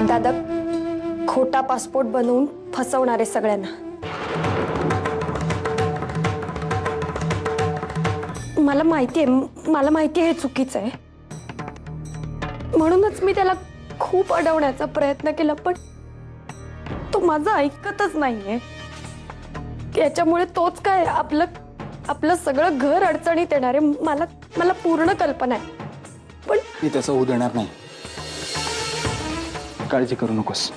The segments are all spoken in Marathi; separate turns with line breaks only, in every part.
दादा खोटा पासपोर्ट बनवून फसवणारे सगळ्यांना। मला माहितीये हे चुकीचं आहे, म्हणूनच मी त्याला खूप अडवण्याचा प्रयत्न केला, पण तो माझं ऐकतच नाहीये। याच्यामुळे तोच काय आपलं सगळं घर अडचणीत येणार आहे। मला पूर्ण कल्पना आहे, पण
मी तसं होऊ देणार नाही। काळजी करू नकोस,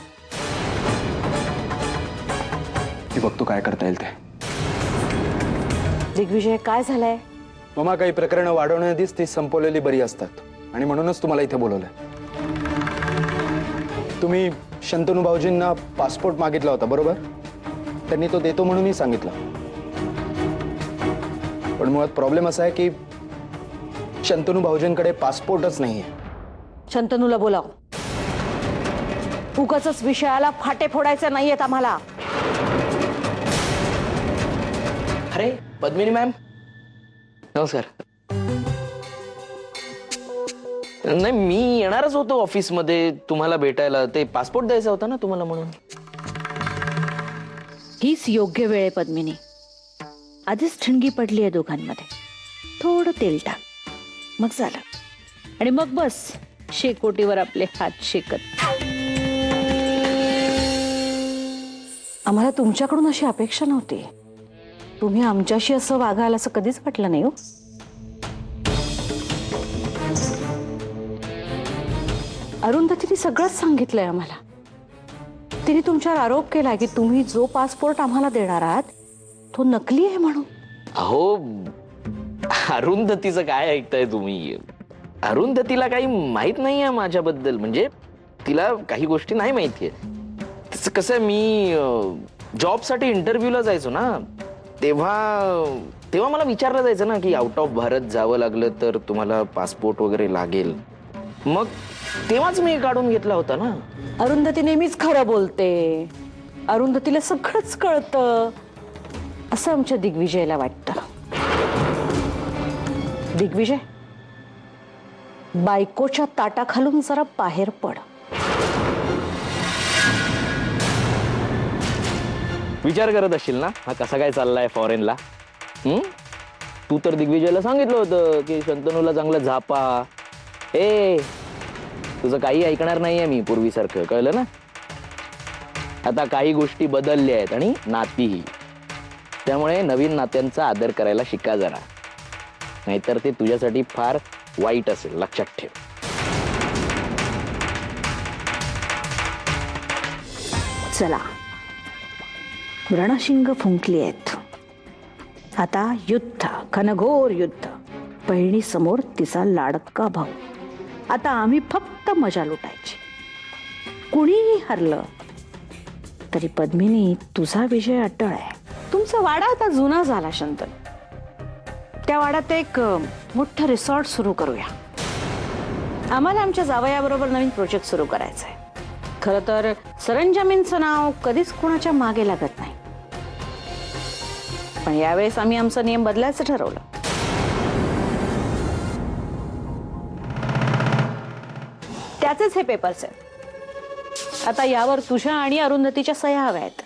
मी बघतो काय करता येईल ते।
दिग्विजय, काय झालंय?
ममा, काही प्रकरणं वाढवण्याआधीच ती संपवलेली बरी असतात, आणि म्हणूनच तुम्हाला इथे बोलवलंय। तुम्ही शंतनू भाऊजींना पासपोर्ट मागितला होता, बरोबर? त्यांनी तो देतो म्हणूनही सांगितलं, पण मुळात प्रॉब्लेम असा आहे की शंतनू भाऊजींकडे पासपोर्टच नाहीये।
शंतनूला बोलाव, उगाचच विषयाला फाटे फोडायचे नाहीयेत आम्हाला।
अरे पद्मिनी मॅम, नमस्कार। नाही, मी येणारच होतो ऑफिसमध्ये तुम्हाला भेटायला, ते पासपोर्ट द्यायचा होता ना तुम्हाला, म्हणून।
हीच योग्य वेळ आहे पद्मिनी, आधीच ठणगी पडली आहे दोघांमध्ये, थोडं तेल टाक, मग झालं, आणि मग बस शेकोटीवर आपले हात शेकत। आम्हाला तुमच्याकडून अशी अपेक्षा नव्हती, तुम्ही आमच्याशी असं वागाल असं कधीच वाटलं नाही हो। अरुंधतीने सगळंच सांगितलंय आम्हाला। तिने तुमच्यावर आरोप केला की तुम्ही जो पासपोर्ट आम्हाला देणार आहात तो नकली आहे म्हणून।
अहो, अरुंधतीचं काय ऐकताय तुम्ही? अरुंधतीला काही माहित नाहीये माझ्याबद्दल, म्हणजे तिला काही गोष्टी नाही माहितीये। तसं कसं, मी जॉबसाठी इंटरव्ह्यूला जायचो ना, तेव्हा मला विचारलं जायचं ना की आउट ऑफ भारत जावं लागलं तर तुम्हाला पासपोर्ट वगैरे लागेल, मग तेव्हाच मी काढून घेतला होता ना।
अरुंधती नेहमीच खरं बोलते, अरुंधतीला सगळंच कळतं असं आमच्या दिग्विजयला वाटतं। दिग्विजय, बायकोच्या ताटाखालून जरा बाहेर पड।
विचार करत असशील ना हा कसा काय चाललाय फॉरेनला? तू तर दिग्विजयला सांगितलं होतं की शंतनूला चांगलं झापा, तुझं काही ऐकणार नाहीये मी पूर्वीसारखं, कळलं ना? आता काही गोष्टी बदलल्या आहेत आणि नातीही, त्यामुळे नवीन नात्यांचा आदर करायला शिका जरा, नाहीतर ते तुझ्यासाठी फार वाईट असेल, लक्षात ठेव।
चला, रणशिंग फुंकली आहेत, आता युद्ध, घनघोर युद्ध। बहिणी समोर तिचा लाडका भाऊ, आता आम्ही फक्त मजा लुटायची। कुणीही हरलं तरी पद्मिनी तुझा विजय अटळ आहे। तुमचा वाडा आता जुना झाला शंतनू, त्या वाड्यात एक मोठं रिसॉर्ट सुरू करूया। आम्हाला आमच्या जावयाबरोबर नवीन प्रोजेक्ट सुरू करायचा आहे। खरं तर सरंजामींचं नाव कधीच कुणाच्या मागे लागत नाही, पण यावेळेस आम्ही आमचा नियम बदलायचं ठरवलं। त्याचेच हे पेपर्स आहेत, आता यावर तुझ्या आणि अरुंधतीच्या सह्या हव्या आहेत।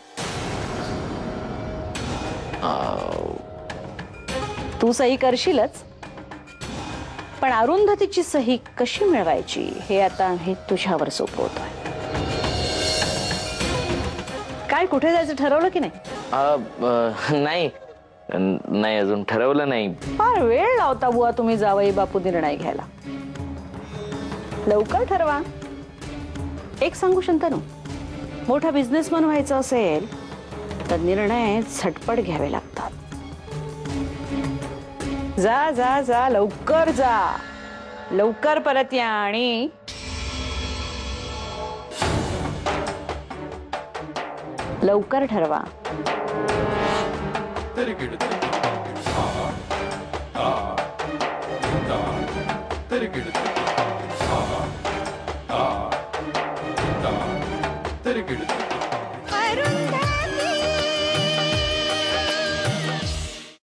तू सही करशीलच, पण अरुंधतीची सही कशी मिळवायची हे आता आम्ही तुझ्यावर सोपवतोय। काय, कुठे जायचं ठरवलं की नाही?
नाही, अजून ठरवलं नाही।
फार वेळ लावता बुवा तुम्ही जावई बापू निर्णय घ्यायला, लवकर ठरवा। एक सांगू शंतनू, मोठा बिझनेसमॅन व्हायचं असेल तर निर्णय झटपट घ्यावे लागतात। जा जा जा, लवकर जा, लवकर परत या आणि लवकर ठरवा।